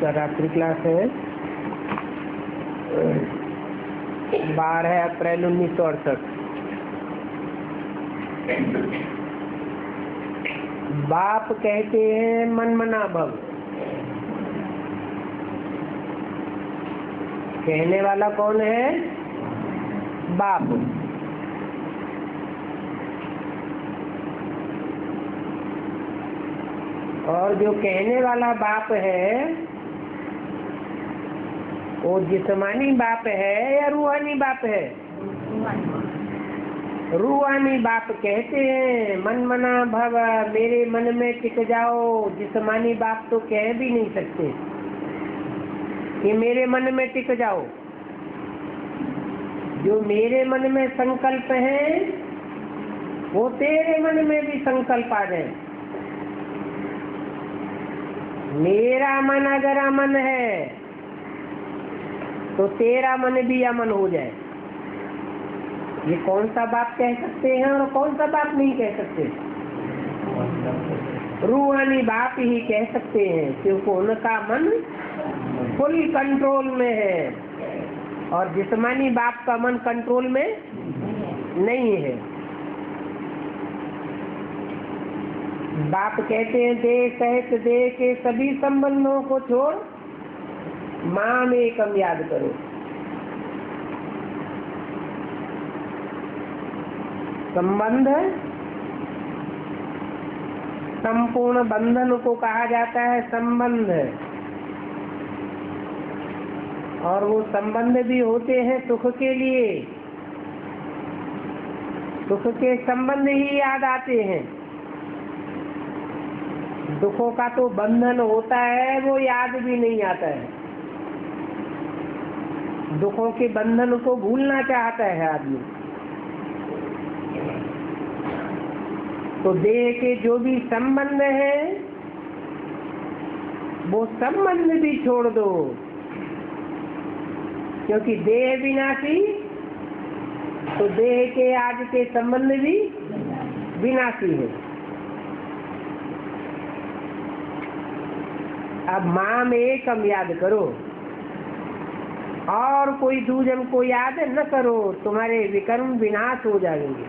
इसका रात्रि क्लास है 12 अप्रैल 1968। बाप कहते हैं मनमना भव। कहने वाला कौन है? बाप। और जो कहने वाला बाप है वो जिस्मानी बाप है या रूहानी बाप है? रूहानी बाप कहते हैं मनमना भव, मेरे मन में टिक जाओ। जिस्मानी बाप तो कह भी नहीं सकते कि मेरे मन में टिक जाओ। जो मेरे मन में संकल्प है वो तेरे मन में भी संकल्प आ जाए। मेरा मन अगर अमन है तो तेरा मन भी अमन हो जाए। ये कौन सा बाप कह सकते हैं और कौन सा बाप नहीं कह सकते? रूहानी बाप ही कह सकते हैं, क्योंकि उनका मन फुल कंट्रोल में है और जिस्मानी बाप का मन कंट्रोल में नहीं है। बाप कहते हैं देह सहित देह के सभी संबंधों को छोड़ माम एकम याद करो। संबंध संपूर्ण बंधन को कहा जाता है संबंध, और वो संबंध भी होते हैं सुख के लिए। सुख के संबंध ही याद आते हैं। दुखों का तो बंधन होता है, वो याद भी नहीं आता है। दुखों के बंधन को भूलना चाहता है आदमी। तो देह के जो भी संबंध है वो संबंध भी छोड़ दो, क्योंकि देह विनाशी, तो देह के आज के संबंध भी विनाशी है। अब माम एकम याद करो और कोई दूजन को याद न करो, तुम्हारे विकर्म विनाश हो जाएंगे।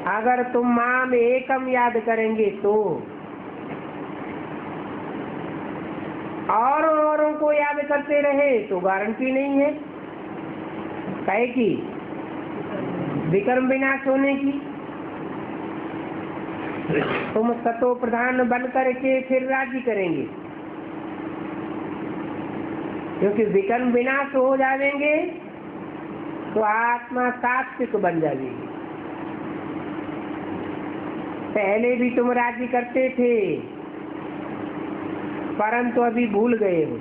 अगर तुम माम एकम याद करेंगे तो और औरों को याद करते रहे तो गारंटी नहीं है कहे कि विकर्म विनाश होने की। तुम सतो प्रधान बन करके फिर राज्य करेंगे, क्योंकि विकर्म विनाश हो जाएंगे तो आत्मा सात्विक बन जाएगी। पहले भी तुम राज्य करते थे परंतु अभी भूल गए हो।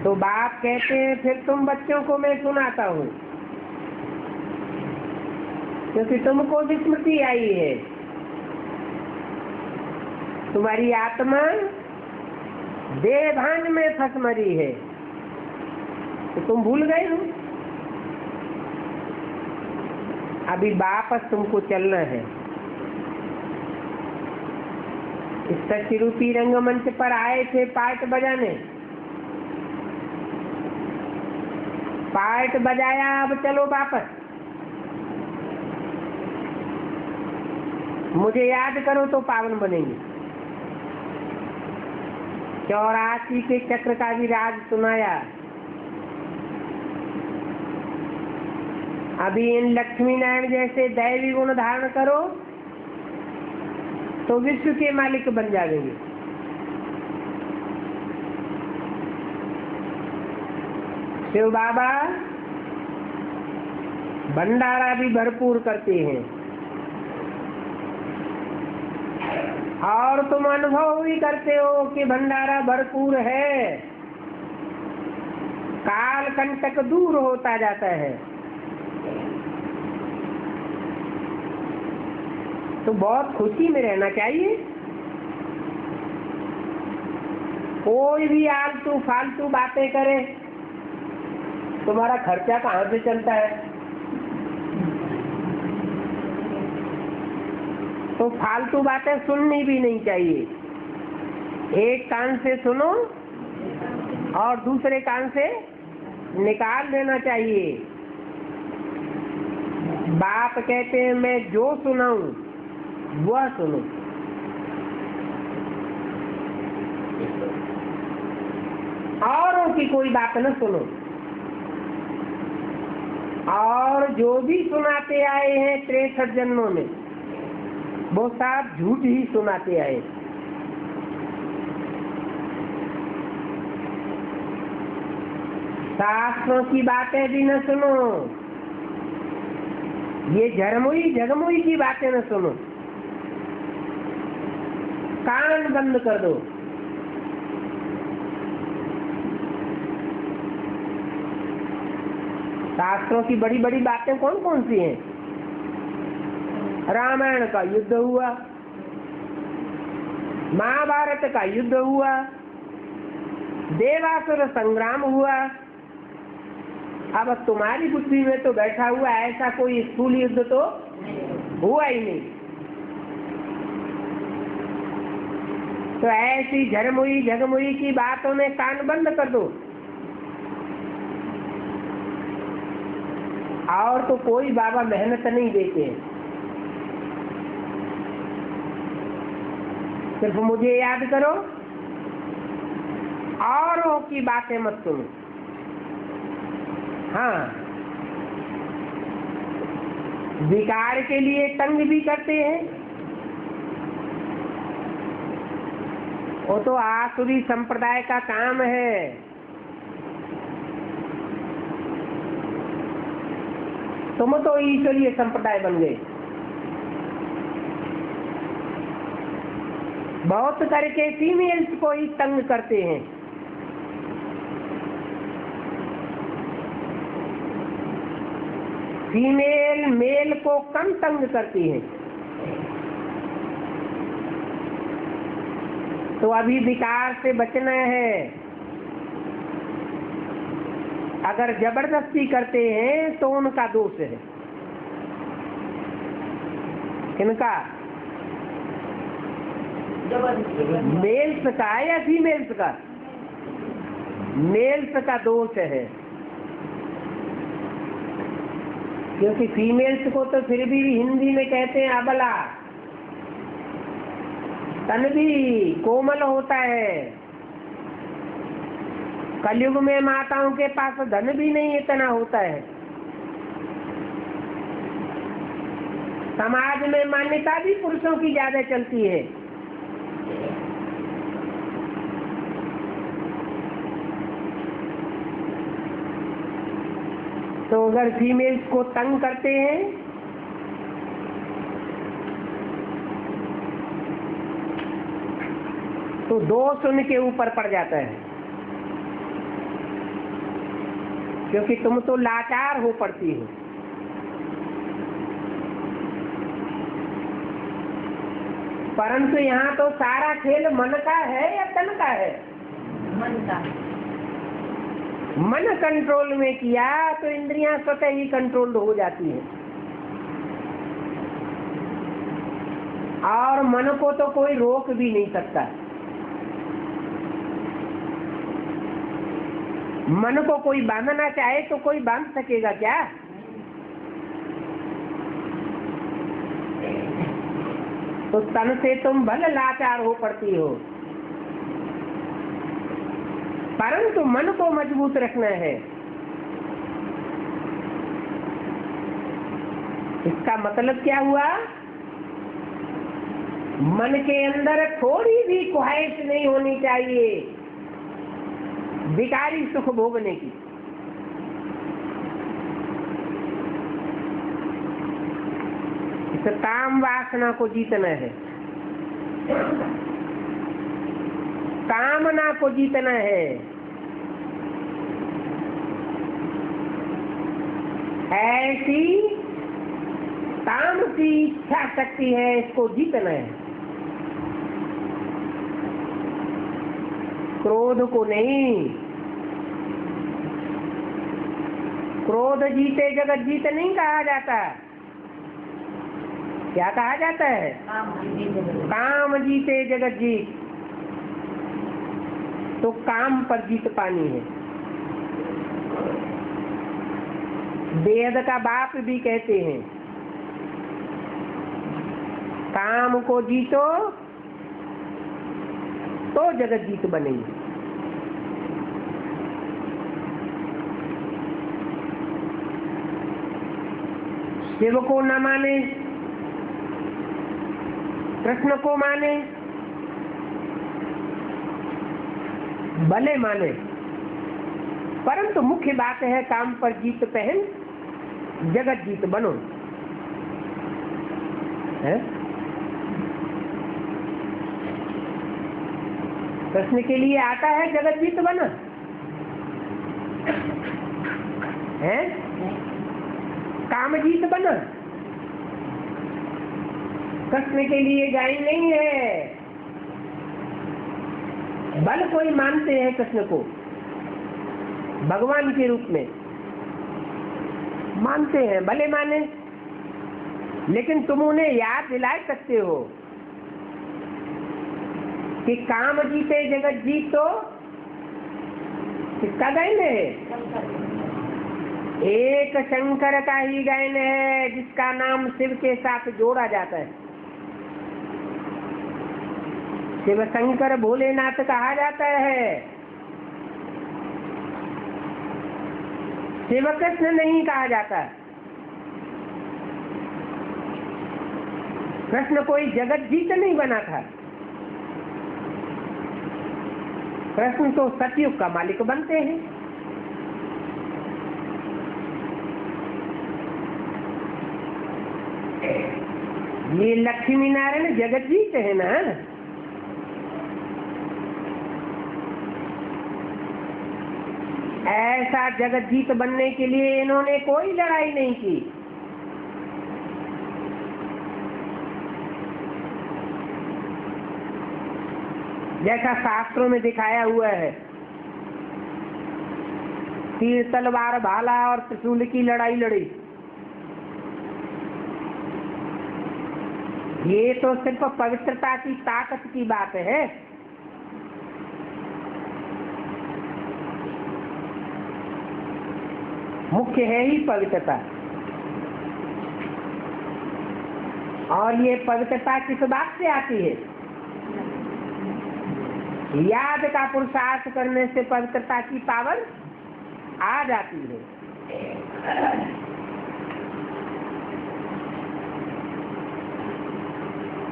तो बाप कहते हैं फिर तुम बच्चों को मैं सुनाता हूँ, क्योंकि तुमको विस्मृति आई है। तुम्हारी आत्मा देह भान में फंस मरी है, तो तुम भूल गए हो। अभी वापस तुमको चलना है। इस सच्ची रूपी रंगमंच पर आए थे पार्ट बजाने, पार्ट बजाया, अब चलो वापस। मुझे याद करो तो पावन बनेंगे। 84 के चक्र का भी राज सुनाया। अभी इन लक्ष्मी नारायण जैसे दैवी गुण धारण करो तो विश्व के मालिक बन जाएंगे। शिव बाबा भंडारा भी भरपूर करते हैं और तुम अनुभव भी करते हो कि भंडारा भरपूर है। काल कंटक दूर होता जाता है। तो बहुत खुशी में रहना चाहिए। कोई भी आलतू फालतू बातें करे, तुम्हारा खर्चा कहाँ से चलता है? तो फालतू बातें सुननी भी नहीं चाहिए। एक कान से सुनो और दूसरे कान से निकाल देना चाहिए। बाप कहते हैं मैं जो सुनाऊं वह सुनो। औरों की कोई बात न सुनो। और जो भी सुनाते आए हैं 63 जन्मों में वो सब झूठ ही सुनाते आए। शास्त्रों की बातें भी न सुनो, ये झरमुई झगमुई की बातें न सुनो, कान बंद कर दो। शास्त्रों की बड़ी बड़ी बातें कौन कौन सी हैं? रामायण का युद्ध हुआ, महाभारत का युद्ध हुआ, देवासुर संग्राम हुआ। अब तुम्हारी बुद्धि में तो बैठा हुआ ऐसा कोई स्थूल युद्ध तो हुआ ही नहीं। तो ऐसी झरमुई झगमुई की बातों में कान बंद कर दो। और तो कोई बाबा मेहनत नहीं देते, सिर्फ मुझे याद करो, औरों की बातें मत सुनो। हाँ, विकार के लिए तंग भी करते हैं, वो तो आसुरी संप्रदाय का काम है। तुम तो ईश्वरीय संप्रदाय बन गए। बहुत करके फीमेल्स को ही तंग करते हैं। फीमेल मेल को कम तंग करती है। तो अभी विकार से बचना है। अगर जबरदस्ती करते हैं तो उनका दोष है। किनका? मेल्स का या फीमेल्स का? मेल्स का दोष है, क्योंकि फीमेल्स को तो फिर भी हिंदी में कहते हैं अबला। तन भी कोमल होता है। कलयुग में माताओं के पास धन भी नहीं इतना होता है। समाज में मान्यता भी पुरुषों की ज्यादा चलती है। तो अगर फीमेल्स को तंग करते हैं तो दोष उनके ऊपर पड़ जाता है, क्योंकि तुम तो लाचार हो पड़ती हो। परंतु यहाँ तो सारा खेल मन का है या तन का है? मन का। मन कंट्रोल में किया तो इंद्रियां स्वतः ही कंट्रोल्ड हो जाती हैं। और मन को तो कोई रोक भी नहीं सकता। मन को कोई बांधना चाहे तो कोई बांध सकेगा क्या? तो तन से तुम भले लाचार हो पड़ती हो, परंतु मन को मजबूत रखना है। इसका मतलब क्या हुआ? मन के अंदर थोड़ी भी ख्वाहिश नहीं होनी चाहिए विकारी सुख भोगने की। इस काम वासना को जीतना है, कामना को जीतना है। ऐसी काम की इच्छा शक्ति है, इसको जीतना है। क्रोध को नहीं। क्रोध जीते जगत जीत नहीं कहा जाता। क्या कहा जाता है? काम जीते जगत जीत। तो काम पर जीत पानी है। बेहद का बाप भी कहते हैं, काम को जीतो तो जगत जीत बनेगी। शिव को न माने, कृष्ण को माने, भले माने, परंतु मुख्य बात है काम पर जीत पहन जगत जीत बनो है। कृष्ण के लिए आता है जगत जीत बना है, काम जीत बना। कृष्ण के लिए गाय नहीं है। बल कोई मानते हैं कृष्ण को भगवान के रूप में मानते हैं, भले माने, लेकिन तुम उन्हें याद दिला सकते हो कि काम जीते जगत जीत तो किसका गायन है? एक शंकर का ही गायन है, जिसका नाम शिव के साथ जोड़ा जाता है। शिव शंकर भोलेनाथ कहा जाता है, शिव कृष्ण नहीं कहा जाता। कृष्ण कोई जगत जीत नहीं बना था, कृष्ण तो सतयुग का मालिक बनते हैं। ये लक्ष्मी नारायण जगत जीत है ना। ऐसा जगत जीत बनने के लिए इन्होंने कोई लड़ाई नहीं की। जैसा शास्त्रों में दिखाया हुआ है, तीर तलवार भाला और त्रिशूल की लड़ाई लड़ी, ये तो सिर्फ पवित्रता की ताकत की बात है। मुख्य है ही पवित्रता। और ये पवित्रता किस बात से आती है? याद का पुरुषार्थ करने से पवित्रता की पावर आ जाती है।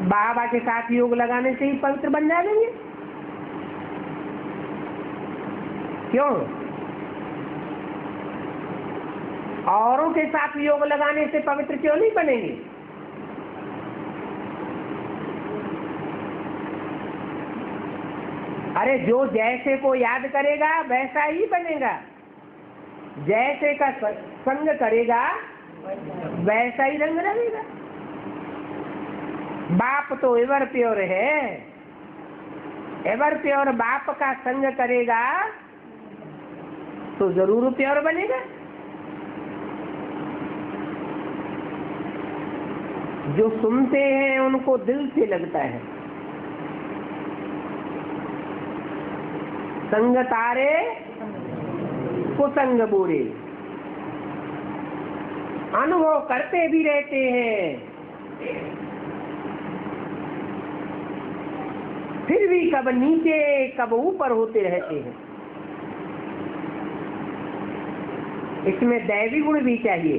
बाबा के साथ योग लगाने से ही पवित्र बन जाएंगे। क्यों? औरों के साथ योग लगाने से पवित्र क्यों नहीं बनेंगे? अरे जो जैसे को याद करेगा वैसा ही बनेगा, जैसे का संग करेगा वैसा ही रंग रहेगा। बाप तो एवर प्योर है, एवर प्योर बाप का संग करेगा तो जरूर प्योर बनेगा। जो सुनते हैं उनको दिल से लगता है। संग तारे कुसंग बुरे, अनुभव करते भी रहते हैं, फिर भी कब नीचे कब ऊपर होते रहते हैं। इसमें दैवी गुण भी चाहिए।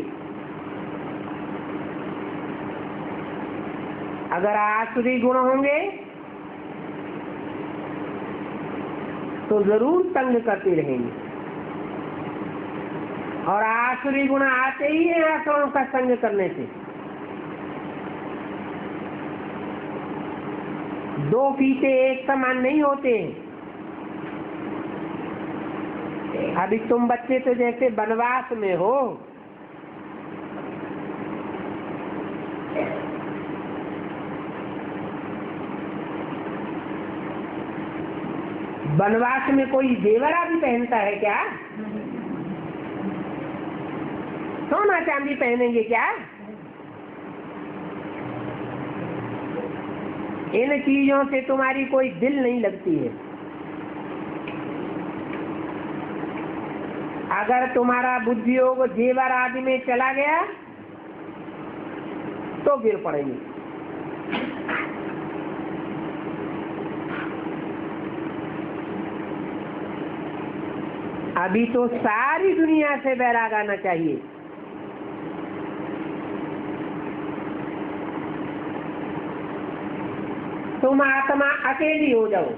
अगर आसुरी गुण होंगे तो जरूर तंग करते रहेंगे, और आसुरी गुण आते ही हैं असुरों का संग करने से। दो फीते एक समान नहीं होते। अभी तुम बच्चे तो जैसे वनवास में हो, वनवास में कोई जेवरा भी पहनता है क्या? सोना चांदी पहनेंगे क्या? इन चीजों से तुम्हारी कोई दिल नहीं लगती है। अगर तुम्हारा बुद्धि योग जेवर आदि में चला गया तो गिर पड़ेंगे। अभी तो सारी दुनिया से वैराग आना चाहिए। तुम आत्मा अकेली हो जाओ,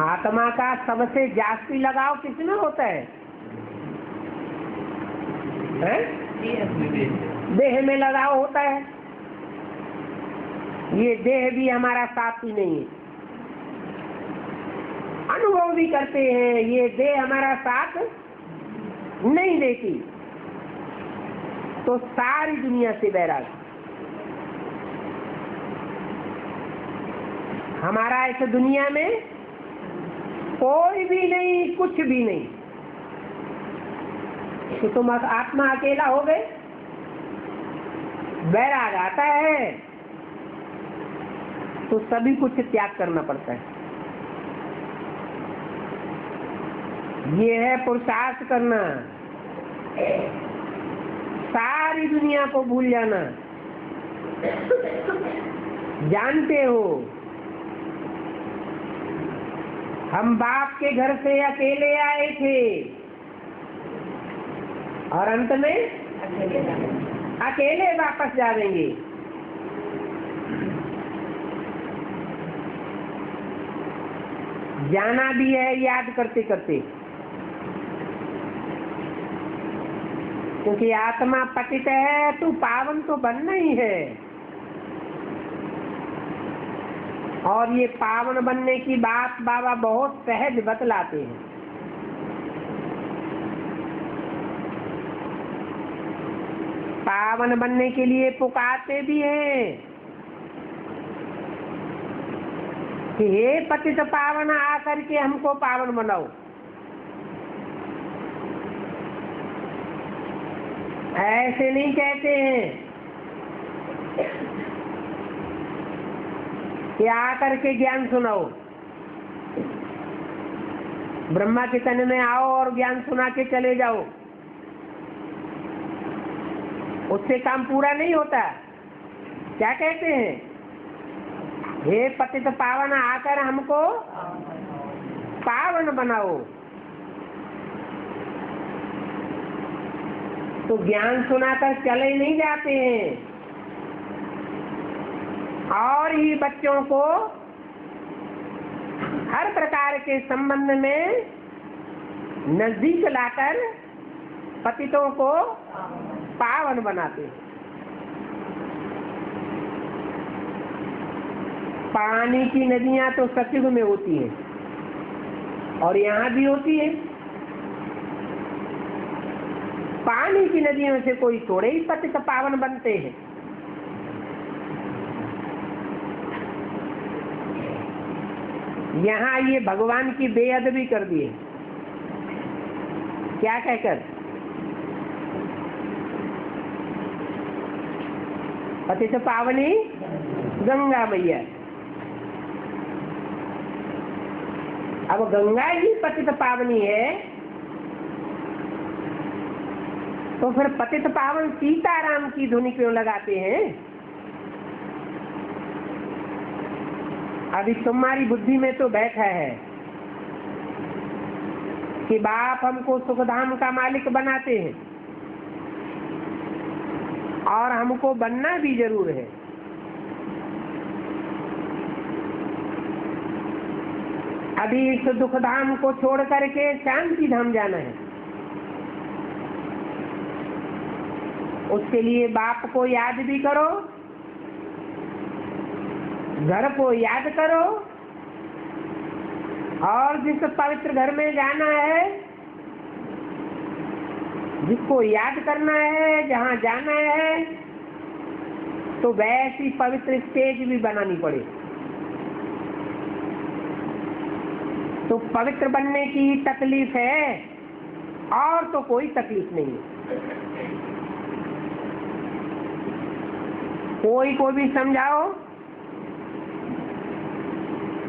आत्मा का सबसे जास्ती लगाव किसमें होता है? देह में लगाव होता है। ये देह भी हमारा साथी नहीं है, अनुभव भी करते हैं, ये देह हमारा साथ नहीं देती। तो सारी दुनिया से वैराग। हमारा इस दुनिया में कोई भी नहीं, कुछ भी नहीं। तो तुम आत्मा अकेला हो गए, वैराग आता है तो सभी कुछ त्याग करना पड़ता है। ये है पुरुषार्थ करना, सारी दुनिया को भूल जाना। जानते हो हम बाप के घर से अकेले आए थे और अंत में अकेले वापस जाएंगे। जाना भी है याद करते करते, क्योंकि आत्मा पतित है तो पावन तो बनना ही है। और ये पावन बनने की बात बाबा बहुत सहज बतलाते हैं। पावन बनने के लिए पुकारते भी हैं कि हे पतित पावन आकर के हमको पावन बनाओ। ऐसे नहीं कहते हैं कि आकर के ज्ञान सुनाओ, ब्रह्मा के तन में आओ और ज्ञान सुना के चले जाओ। उससे काम पूरा नहीं होता। क्या कहते हैं? हे पतित पावन आकर हमको पावन बनाओ। तो ज्ञान सुनाकर चले नहीं जाते हैं और ही बच्चों को हर प्रकार के संबंध में नजदीक लाकर पतितों को पावन बनाते हैं। पानी की नदियां तो सतयुग में होती हैं और यहाँ भी होती है। पानी की नदियों से कोई थोड़े ही पतित पावन बनते हैं। यहाँ ये भगवान की बेअदबी कर दिए। क्या कहकर? पतित पावनी गंगा मैया। अब गंगा ही पतित पावनी है तो फिर पतित पावन सीताराम की धुनी क्यों लगाते हैं? अभी तुम्हारी बुद्धि में तो बैठा है कि बाप हमको सुखधाम का मालिक बनाते हैं और हमको बनना भी जरूर है। अभी इस दुखधाम को छोड़ करके शांति धाम जाना है। उसके लिए बाप को याद भी करो, घर को याद करो और जिस पवित्र घर में जाना है, जिसको याद करना है, जहाँ जाना है, तो वैसी पवित्र स्टेज भी बनानी पड़े। तो पवित्र बनने की तकलीफ है और तो कोई तकलीफ नहीं है। कोई को भी समझाओ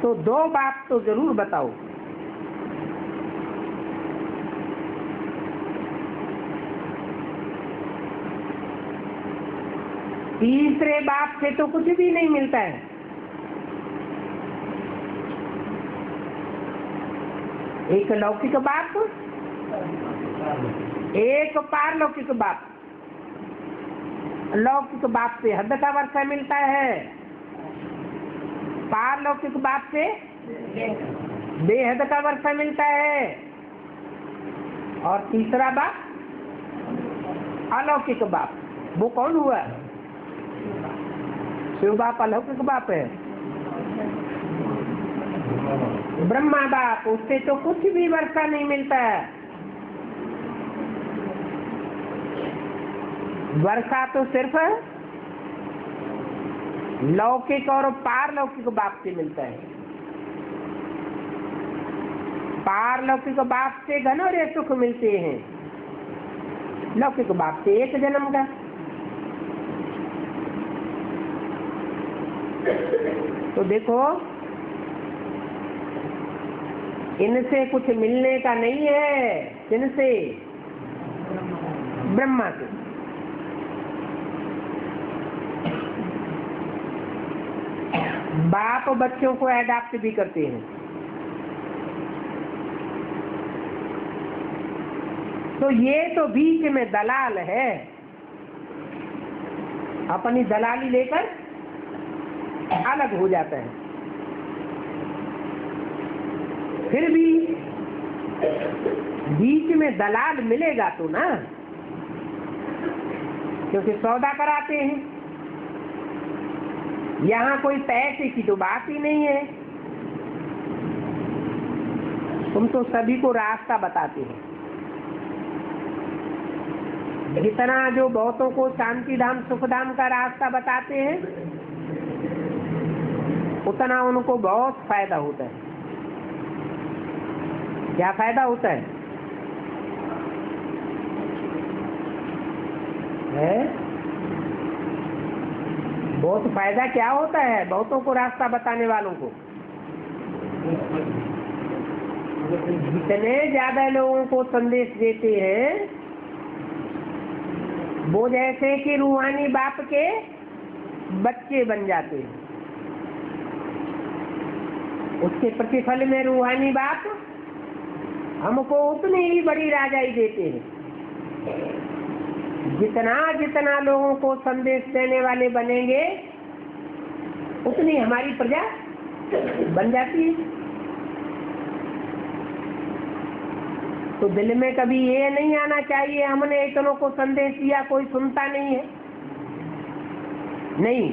तो 2 बाप तो जरूर बताओ। तीसरे बाप से तो कुछ भी नहीं मिलता है। एक लौकिक बाप, एक पारलौकिक बाप। लौकिक बाप से हद का वर्षा मिलता है, पारलौकिक बाप से बेहद का वर्षा मिलता है, और तीसरा बाप अलौकिक बाप। वो कौन हुआ? शिव बाप अलौकिक बाप है। ब्रह्मा बाप, उससे तो कुछ भी वर्षा नहीं मिलता है। वर्षा तो सिर्फ लौकिक और पारलौकिक बाप से मिलता है। पारलौकिक बाप से घनोरे सुख मिलते हैं, लौकिक बाप से एक जन्म का। तो देखो, इनसे कुछ मिलने का नहीं है। किनसे? ब्रह्मा से। बाप बच्चों को एडाप्ट भी करते हैं। तो ये तो बीच में दलाल है, अपनी दलाली लेकर अलग हो जाता है। फिर भी बीच में दलाल मिलेगा तो ना, क्योंकि सौदा कराते हैं। यहाँ कोई पैसे की तो बात ही नहीं है। तुम तो सभी को रास्ता बताते हो। जितना जो बहुतों को शांति धाम सुख धाम का रास्ता बताते हैं, उतना उनको बहुत फायदा होता है। क्या फायदा होता है? बहुत फायदा क्या होता है बहुतों को रास्ता बताने वालों को? जितने ज्यादा लोगों को संदेश देते हैं, वो जैसे कि रूहानी बाप के बच्चे बन जाते हैं। उसके प्रतिफल में रूहानी बाप हमको उतनी ही बड़ी राजाई देते हैं। जितना जितना लोगों को संदेश देने वाले बनेंगे, उतनी हमारी प्रजा बन जाती है। तो दिल में कभी ये नहीं आना चाहिए हमने इतनों को संदेश दिया, कोई सुनता नहीं है। नहीं,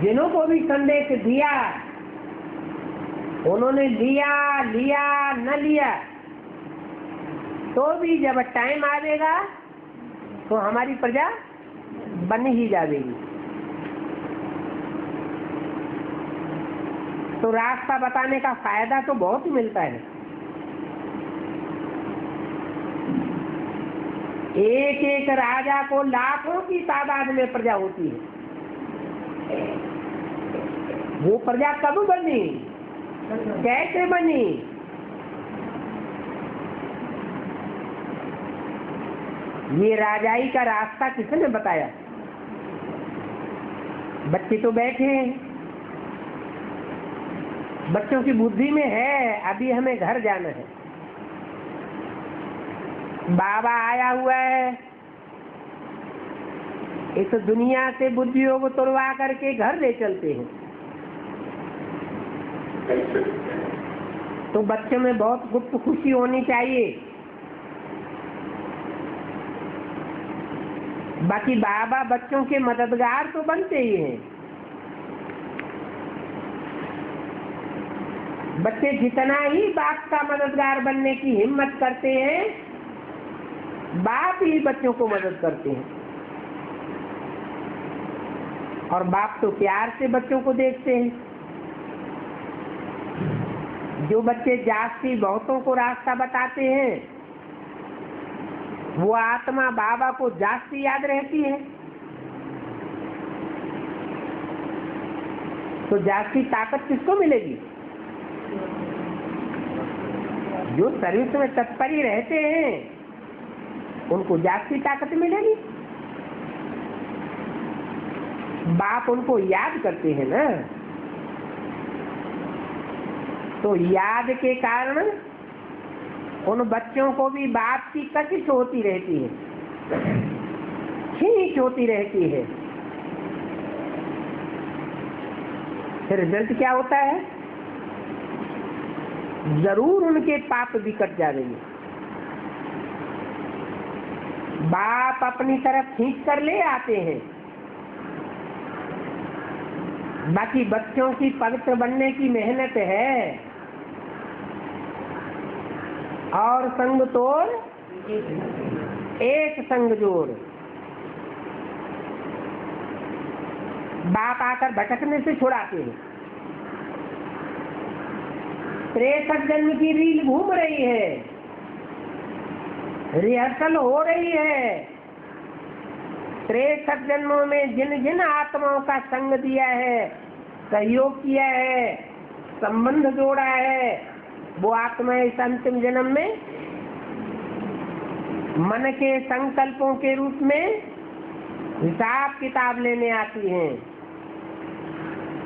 जिन्हों को भी संदेश दिया, उन्होंने लिया लिया न लिया, तो भी जब टाइम आएगा तो हमारी प्रजा बन ही जाएगी। तो रास्ता बताने का फायदा तो बहुत मिलता है। एक एक राजा को लाखों की तादाद में प्रजा होती है। वो प्रजा कब बनी, कैसे बनी? ये राजाई का रास्ता किसने बताया? बच्चे तो बैठे हैं, बच्चों की बुद्धि में है अभी हमें घर जाना है। बाबा आया हुआ है, इस दुनिया से बुद्धियों को तोड़वा करके घर ले चलते हैं। तो बच्चों में बहुत गुप्त खुशी होनी चाहिए। बाकी बाबा बच्चों के मददगार तो बनते ही हैं। बच्चे जितना ही बाप का मददगार बनने की हिम्मत करते हैं, बाप ही बच्चों को मदद करते हैं। और बाप तो प्यार से बच्चों को देखते हैं। जो बच्चे जास्ती बहुतों को रास्ता बताते हैं, वो आत्मा बाबा को जास्ती याद रहती है। तो जास्ती ताकत किसको मिलेगी? जो सर्विस में तत्पर ही रहते हैं उनको जास्ती ताकत मिलेगी। बाप उनको याद करते हैं ना, तो याद के कारण उन बच्चों को भी बाप की कशिश होती रहती है, खींच होती रहती है। फिर रिजल्ट क्या होता है? जरूर उनके पाप भी कट जाएंगे। बाप अपनी तरफ खींच कर ले आते हैं, बाकी बच्चों की पवित्र बनने की मेहनत है। और संग तोड़ एक संग जोड़। बाप आकर भटकने से छुड़ाते हैं। 63 जन्म की रील घूम रही है, रिहर्सल हो रही है। 63 जन्मों में जिन जिन आत्माओं का संग दिया है, सहयोग किया है, संबंध जोड़ा है, वो आत्मा इस अंतिम जन्म में मन के संकल्पों के रूप में हिसाब किताब लेने आती हैं,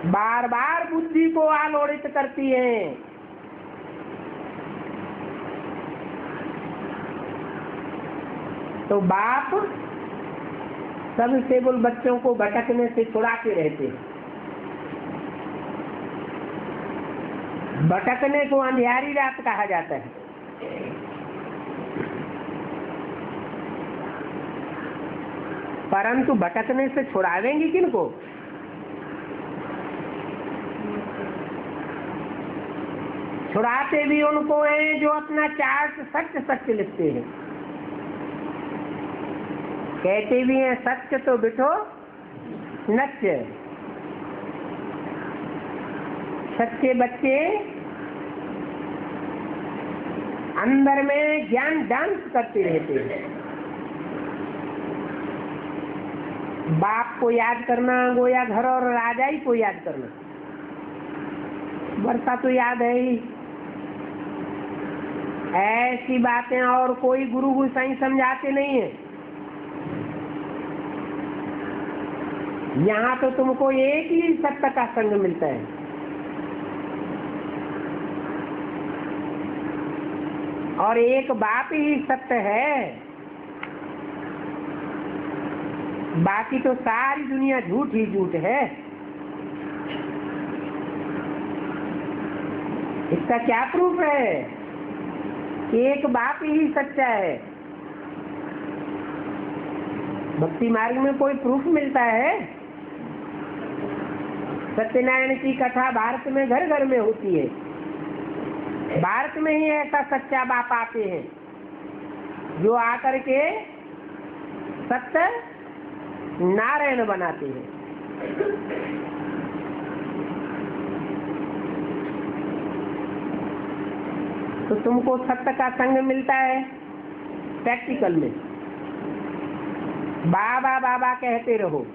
बार बार बुद्धि को आलोड़ित करती हैं। तो बाप सब सेबुल बच्चों को भटकने से छुड़ाते रहते हैं। भटकने को अंधियारी रात कहा जाता है। परंतु भटकने से छुड़ावेंगे किनको? छुड़ाते भी उनको हैं जो अपना चार्ट सत्य सत्य लिखते हैं। कहते भी हैं सत्य तो बिठो नत्य। सच्चे बच्चे अंदर में ज्ञान डांस करते रहते हैं। बाप को याद करना गोया घर और राजाई को याद करना। वर्षा तो याद है ही। ऐसी बातें और कोई गुरु गोसाई समझाते नहीं है। यहाँ तो तुमको एक ही सत्य का संग मिलता है। और एक बाप ही सत्य है, बाकी तो सारी दुनिया झूठ ही झूठ है। इसका क्या प्रूफ है? एक बाप ही सच्चा है। भक्ति मार्ग में कोई प्रूफ मिलता है? सत्यनारायण की कथा भारत में घर घर में होती है। भारत में ही ऐसा सच्चा बाप आते हैं जो आकर के सत्य नारायण बनाते हैं। तो तुमको सत्य का संग मिलता है प्रैक्टिकल में। बाबा बाबा कहते रहो,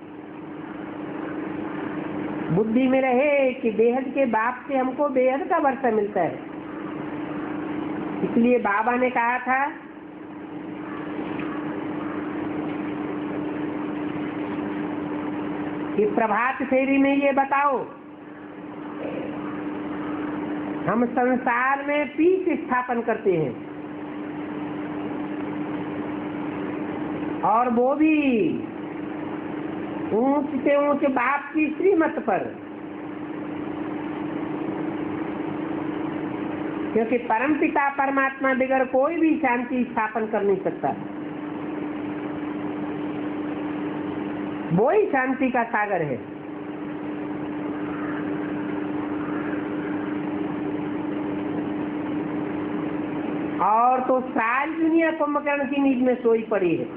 बुद्धि में रहे कि बेहद के बाप से हमको बेहद का वर्षा मिलता है। इसलिए बाबा ने कहा था कि प्रभात फेरी में ये बताओ, हम संसार में पीस स्थापन करते हैं और वो भी ऊंच से ऊंच बाप की श्रीमत पर, क्योंकि परमपिता परमात्मा बगैर कोई भी शांति स्थापन कर नहीं सकता। वो ही शांति का सागर है। और तो सारी दुनिया कुंभकर्ण की नींद में सोई पड़ी है।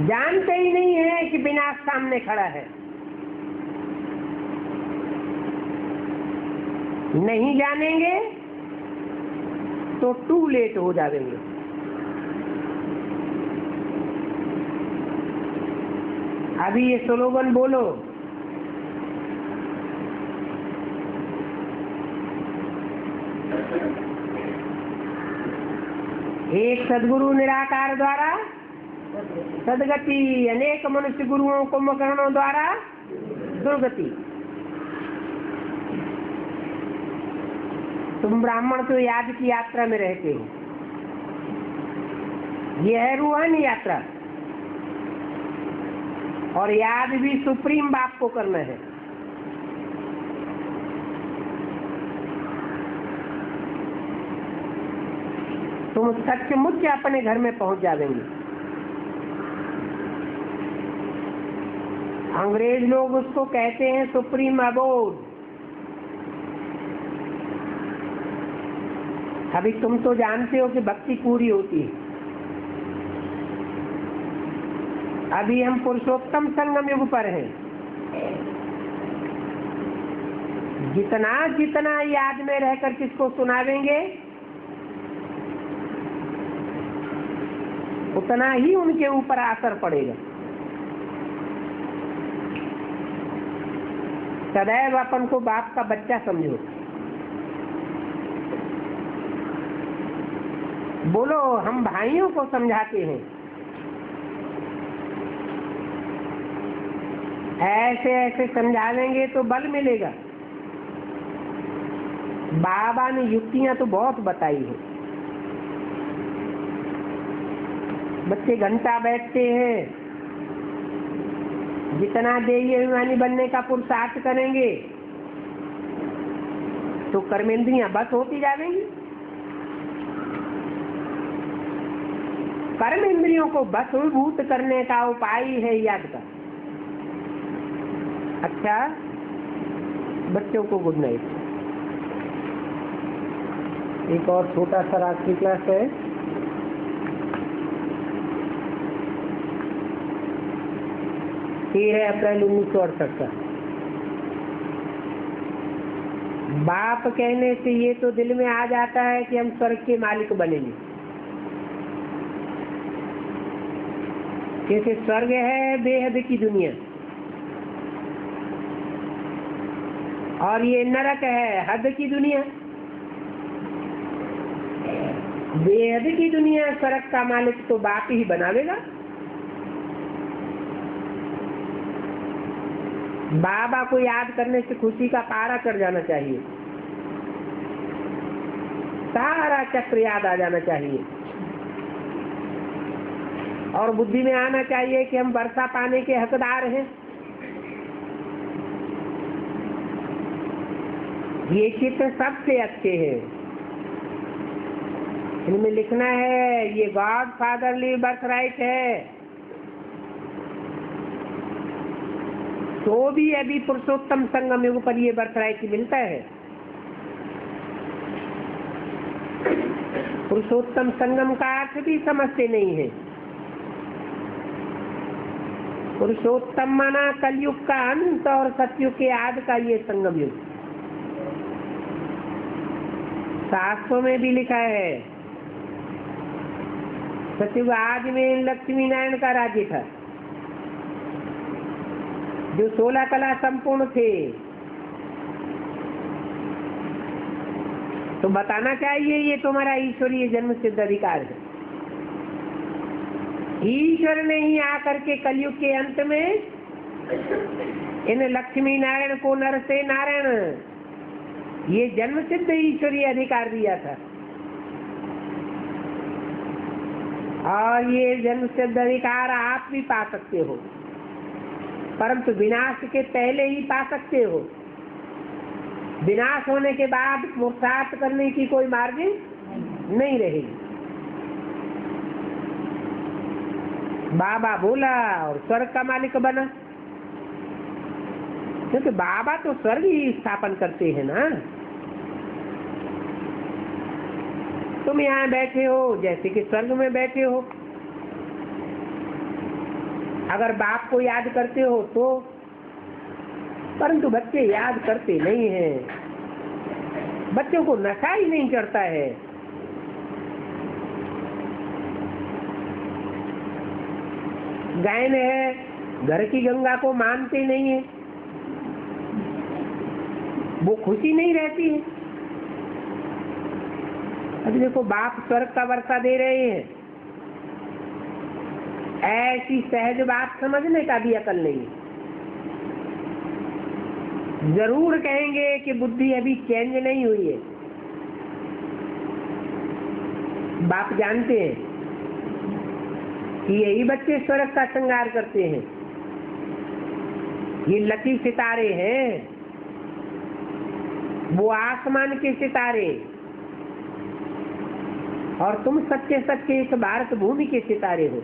जानते ही नहीं है कि विनाश सामने खड़ा है। नहीं जानेंगे तो टू लेट हो जाएंगे। अभी ये स्लोगन बोलो। एक सदगुरु निराकार द्वारा सदगति, अनेक मनुष्य गुरुओं कुंभकर्णों द्वारा दुर्गति। तुम ब्राह्मण तो याद की यात्रा में रहते हो, यह है रूहानी यात्रा, और याद भी सुप्रीम बाप को करना है। तुम सचमुच अपने घर में पहुंच जाएंगे। अंग्रेज लोग उसको कहते हैं सुप्रीम अबोर्ड। अभी तुम तो जानते हो कि भक्ति पूरी होती है। अभी हम पुरुषोत्तम संगम युग पर हैं। जितना जितना याद में रहकर किसको सुनावेंगे, उतना ही उनके ऊपर असर पड़ेगा। सदैव अपन को बाप का बच्चा समझो। बोलो, हम भाइयों को समझाते हैं। ऐसे ऐसे समझावेंगे तो बल मिलेगा। बाबा ने युक्तियां तो बहुत बताई है। बच्चे घंटा बैठते हैं, जितना देही अभिमानी बनने का पुरुषार्थ करेंगे तो कर्मेंद्रियां बस होती जाएंगी। कर्म इंद्रियों को बसभूत करने का उपाय है याद का। अच्छा, बच्चों को गुड नाइट। एक और छोटा सा रात्रि क्लास है। तेरह अप्रैल 1968 का। बाप कहने से ये तो दिल में आ जाता है कि हम स्वर्ग के मालिक बनेंगे। जैसे स्वर्ग है बेहद की दुनिया, और ये नरक है हद की दुनिया। बेहद की दुनिया, स्वर्ग का मालिक तो बाप ही बनावेगा। बाबा को याद करने से खुशी का पारा चढ़ जाना चाहिए, सारा चक्र याद आ जाना चाहिए, और बुद्धि में आना चाहिए कि हम वर्षा पाने के हकदार हैं। ये चित्र सबसे अच्छे हैं। इनमें लिखना है ये गॉड फादरली बर्थ राइट है। तो भी अभी पुरुषोत्तम संगम युग पर ये बर्थ राइट मिलता है। पुरुषोत्तम संगम का अर्थ भी समझते नहीं है। पुरुषोत्तम माना कलयुग का अंत और सतयुग के आदि का ये संगम युग। शास्त्रों में भी लिखा है सतयुग आदि में लक्ष्मी नारायण का राज्य था, जो 16 कला संपूर्ण थे। तो बताना चाहिए ये तुम्हारा ईश्वरीय जन्म सिद्ध अधिकार है। ईश्वर ने ही आकर के कलयुग के अंत में इन लक्ष्मी नारायण को नर से नारायण ये जन्म सिद्ध ईश्वरीय अधिकार दिया था, और ये जन्म सिद्ध अधिकार आप भी पा सकते हो, परंतु विनाश के पहले ही पा सकते हो। विनाश होने के बाद पुरुषार्थ करने की कोई मार्ग नहीं रहेगी। बाबा बोला और स्वर्ग का मालिक बना, क्योंकि बाबा तो स्वर्ग ही स्थापन करते हैं ना। तुम यहाँ बैठे हो जैसे कि स्वर्ग में बैठे हो। अगर बाप को याद करते हो तो, परंतु बच्चे याद करते नहीं हैं। बच्चों को नशा ही नहीं चढ़ता है। गायन है घर की गंगा को मानते नहीं है, वो खुशी नहीं रहती है। अभी देखो बाप स्वर्ग का वर्षा दे रहे हैं, ऐसी सहज बात समझने का भी अकल नहीं है। जरूर कहेंगे कि बुद्धि अभी चेंज नहीं हुई है। बाप जानते हैं कि यही बच्चे स्वर्ग का श्रृंगार करते हैं, ये लकी सितारे हैं, वो आसमान के सितारे, और तुम सच्चे सच्चे इस भारत भूमि के सितारे हो।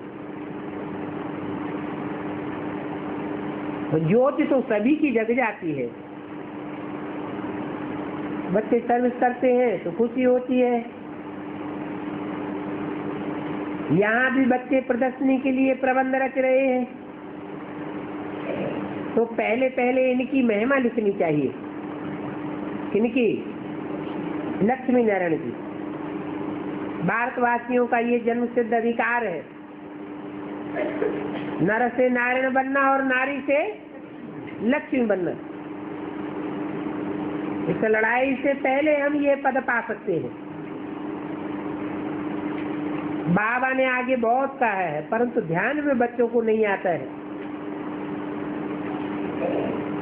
ज्योति तो सभी की जग जाती है। बच्चे सर्विस करते हैं तो खुशी होती है। यहाँ भी बच्चे प्रदर्शनी के लिए प्रबंध रच रहे हैं, तो पहले पहले इनकी महिमा लिखनी चाहिए। किनकी? लक्ष्मी नारायण की। भारतवासियों का ये जन्म सिद्ध अधिकार है, नर से नारायण बनना और नारी से लक्ष्मी बनना। इस लड़ाई से पहले हम ये पद पा सकते हैं। बाबा ने आगे बहुत कहा है, परंतु ध्यान में बच्चों को नहीं आता है।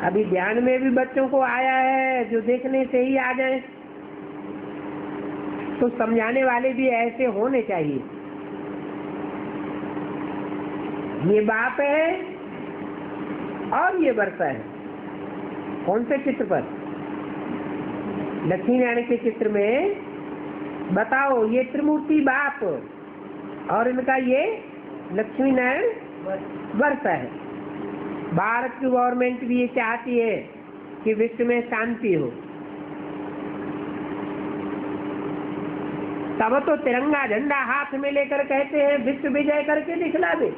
अभी ध्यान में भी बच्चों को आया है, जो देखने से ही आ जाए, तो समझाने वाले भी ऐसे होने चाहिए। ये बाप है और ये वर्षा है। कौन से चित्र पर? लक्ष्मी नारायण के चित्र में बताओ, ये त्रिमूर्ति बाप और इनका ये लक्ष्मी नारायण वर्षा है। भारत की गवर्नमेंट भी ये चाहती है कि विश्व में शांति हो, तब तो तिरंगा झंडा हाथ में लेकर कहते हैं विश्व विजय करके दिखला दे,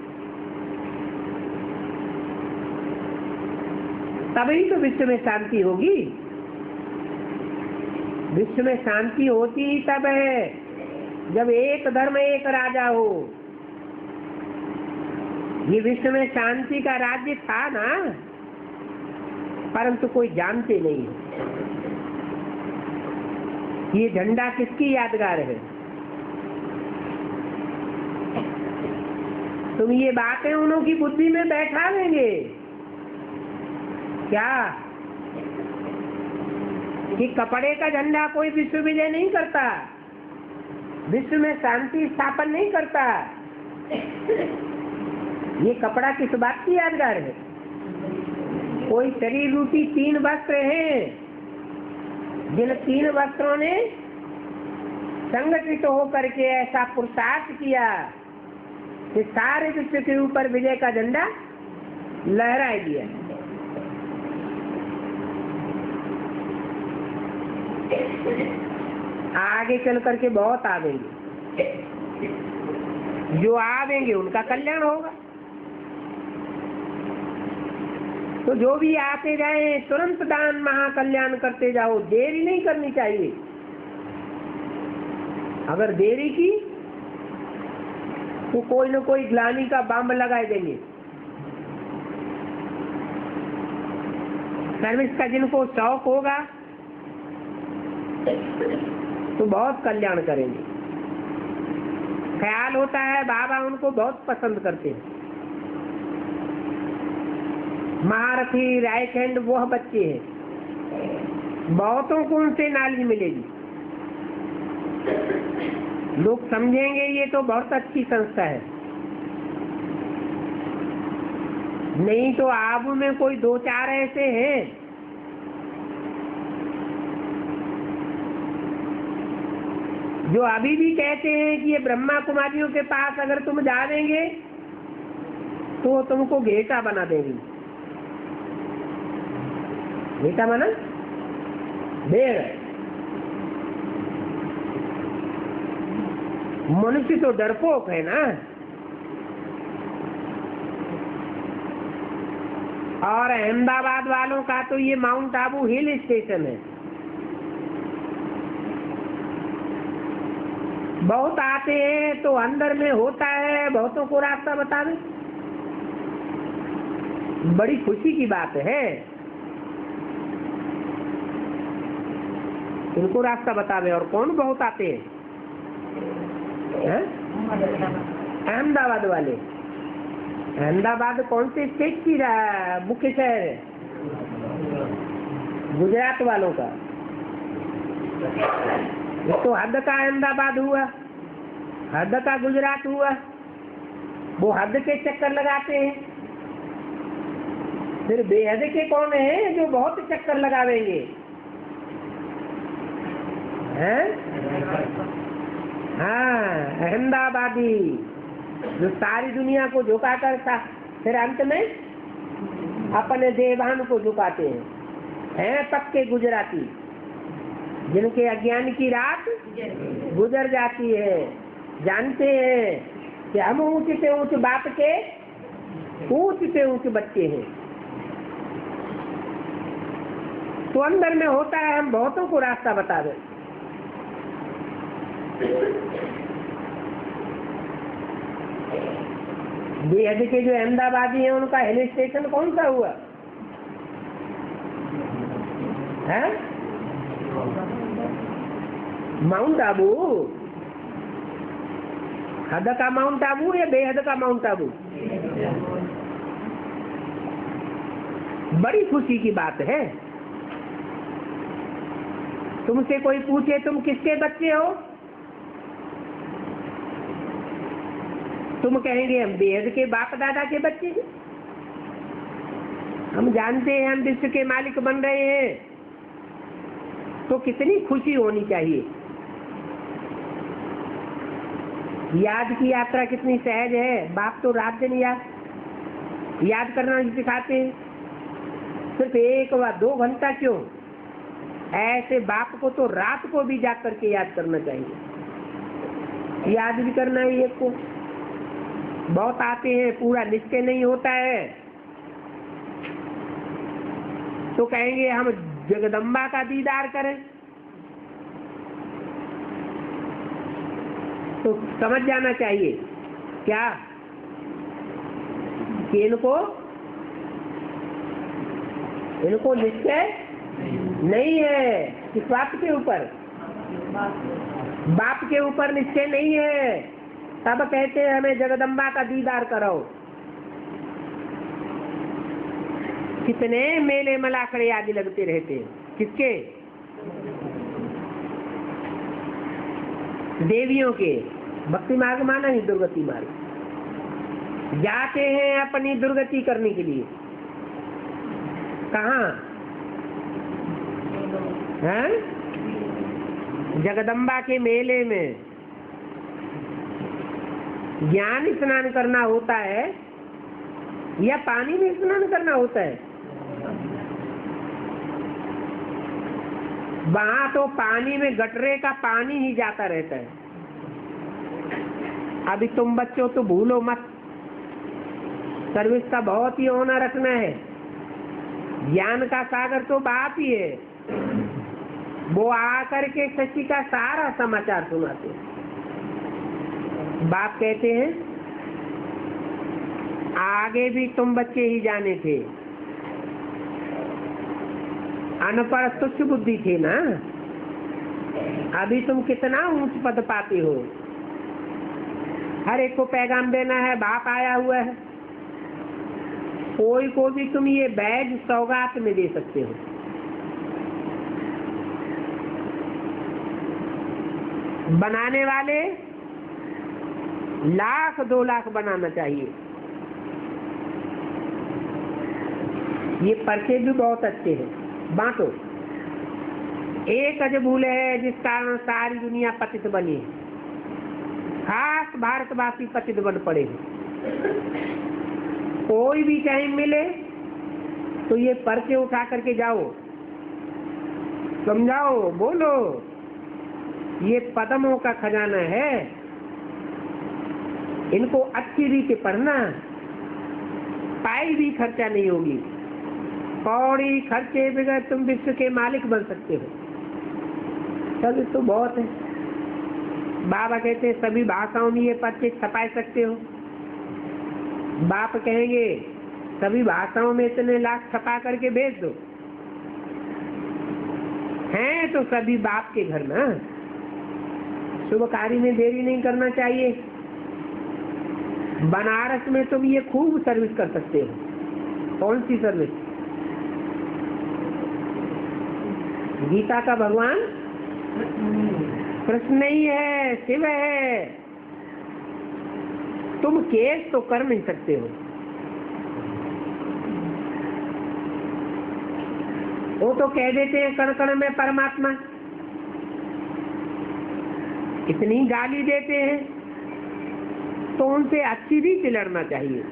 तभी तो विश्व में शांति होगी। विश्व में शांति होती ही तब है जब एक धर्म एक राजा हो। ये विश्व में शांति का राज्य था ना, परंतु कोई जानते नहीं। ये झंडा किसकी यादगार है? तुम ये बातें उन्हों की बुद्धि में बैठा देंगे क्या कि कपड़े का झंडा कोई विश्व विजय नहीं करता, विश्व में शांति स्थापन नहीं करता। ये कपड़ा किस बात की यादगार है? कोई शरीर रूपी 3 वस्त्र हैं, जिन 3 वस्त्रों ने संगठित होकर के ऐसा पुरुषार्थ किया कि सारे विश्व के ऊपर विजय का झंडा लहराए दिया। आगे चल करके बहुत आवेंगे, जो आवेंगे उनका कल्याण होगा। तो जो भी आते जाए तुरंत दान महाकल्याण करते जाओ, देरी नहीं करनी चाहिए। अगर देरी की तो कोई न कोई ग्लानि का बम लगा देंगे। सर्विस का जिनको शौक होगा तो बहुत कल्याण करेंगे। ख्याल होता है बाबा उनको बहुत पसंद करते हैं। महारथी राइट हैंड वह बच्चे हैं, बहुतों को उनसे नॉलेज मिलेगी। लोग समझेंगे ये तो बहुत अच्छी संस्था है। नहीं तो आबू में कोई 2-4 ऐसे हैं जो अभी भी कहते हैं कि ये ब्रह्मा कुमारियों के पास अगर तुम जा देंगे तो तुमको घेटा बना देंगे। घेटा माना भेड़। मनुष्य तो डरपोक है ना। और अहमदाबाद वालों का तो ये माउंट आबू हिल स्टेशन है। बहुत आते हैं तो अंदर में होता है, बहुतों को रास्ता बता दे। बड़ी खुशी की बात है। इनको रास्ता बतावे। और कौन बहुत आते हैं? अहमदाबाद वाले। अहमदाबाद कौन से स्टेट की मुख्य शहर है? गुजरात वालों का। तो हद का अहमदाबाद हुआ, हद का गुजरात हुआ। वो हद के चक्कर लगाते हैं। फिर बेहद के कौन है जो बहुत चक्कर लगावेंगे? हैं? हाँ, अहमदाबादी जो सारी दुनिया को झुका कर फिर अंत में अपने देवान को झुकाते हैं पक्के गुजराती, जिनके अज्ञान की रात गुजर जाती है। जानते हैं कि हम ऊंच से ऊंच बाप के ऊंच से ऊंच बच्चे हैं। तो अंदर में होता है हम बहुतों को रास्ता बता दें। बेहद के जो अहमदाबादी हैं उनका हिल स्टेशन कौन सा हुआ है? माउंट आबू। हद का माउंट आबू या बेहद का माउंट आबू? बड़ी खुशी की बात है। तुमसे कोई पूछे तुम किसके बच्चे हो, तुम कहेंगे हम बेहद के बाप दादा के बच्चे हैं। हम जानते हैं हम विश्व के मालिक बन रहे हैं। तो कितनी खुशी होनी चाहिए। याद की यात्रा कितनी सहज है। बाप तो रात दिन याद करना सिखाते हैं। सिर्फ 1 व 2 घंटा क्यों, ऐसे बाप को तो रात को भी जाग करके याद करना चाहिए। याद भी करना है। एक को बहुत आते हैं, पूरा निश्चय नहीं होता है। तो कहेंगे हम जगदम्बा का दीदार करें। तो समझ जाना चाहिए क्या कि इनको निश्चय नहीं है। किस बात के ऊपर? बाप के ऊपर निश्चय नहीं है। तब कहते हैं हमें जगदम्बा का दीदार करो। कितने मेले मलाखड़े आदि लगते रहते हैं। किसके? देवियों के। भक्ति मार्ग माना ही दुर्गति मार्ग। जाते हैं अपनी दुर्गति करने के लिए। कहाँ? हैं? जगदम्बा के मेले में ज्ञान स्नान करना होता है या पानी में स्नान करना होता है? वहां तो पानी में गटरे का पानी ही जाता रहता है। अभी तुम बच्चों तो भूलो मत, सर्विस का बहुत ही होना रखना है। ज्ञान का सागर तो बाप ही है। वो आकर के सच्ची का सारा समाचार सुनाते हैं। बाप कहते हैं आगे भी तुम बच्चे ही जाने थे, अनपढ़ तुच्छ बुद्धि थे ना। अभी तुम कितना ऊंच पद पाते हो। हर एक को पैगाम देना है। बाप आया हुआ है। कोई को भी तुम ये बैग सौगात में दे सकते हो। बनाने वाले 1,00,000 2 लाख बनाना चाहिए। ये पर्चे भी बहुत अच्छे हैं, बांटो। एक अजबूल है जिस कारण सारी दुनिया पतित बनी है। खास भारतवासी पतित बन पड़े हैं। कोई भी कहीं मिले तो ये पर्चे उठा करके जाओ, समझाओ, बोलो ये पदमों का खजाना है। इनको अच्छी रीति पढ़ना, पाई भी खर्चा नहीं होगी। कौड़ी खर्चे बगैर तुम विश्व के मालिक बन सकते हो। सब तो बहुत है। बाबा कहते हैं सभी भाषाओं में ये पर्चे छपा सकते हो। बाप कहेंगे सभी भाषाओं में इतने लाख छपा करके भेज दो। हैं तो सभी बाप के घर ना, शुभ कार्य में देरी नहीं करना चाहिए। बनारस में तुम ये खूब सर्विस कर सकते हो। कौन सी सर्विस? गीता का भगवान कृष्ण नहीं है, शिव है। तुम केस तो कर नहीं सकते हो। वो तो कह देते हैं कण कण में परमात्मा, इतनी गाली देते हैं, तो उनसे अच्छी रीति लड़ना चाहिए।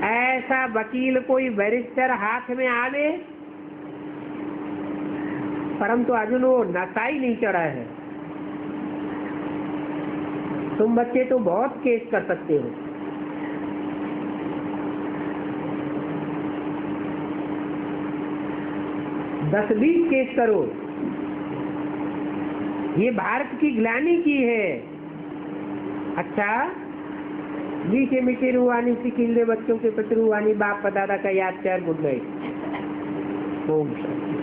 ऐसा वकील कोई बैरिस्टर हाथ में आवे, परंतु अर्जुन वो नशा ही नहीं चढ़ा है। तुम बच्चे तो बहुत केस कर सकते हो। दस 20 केस करो। ये भारत की ग्लानि की है। अच्छा, मीठे मीठे रूहानी सिखिल दे बच्चों के प्रति रूहानी बाप पदादा का याद चार गुड नाइट। ओम शांति।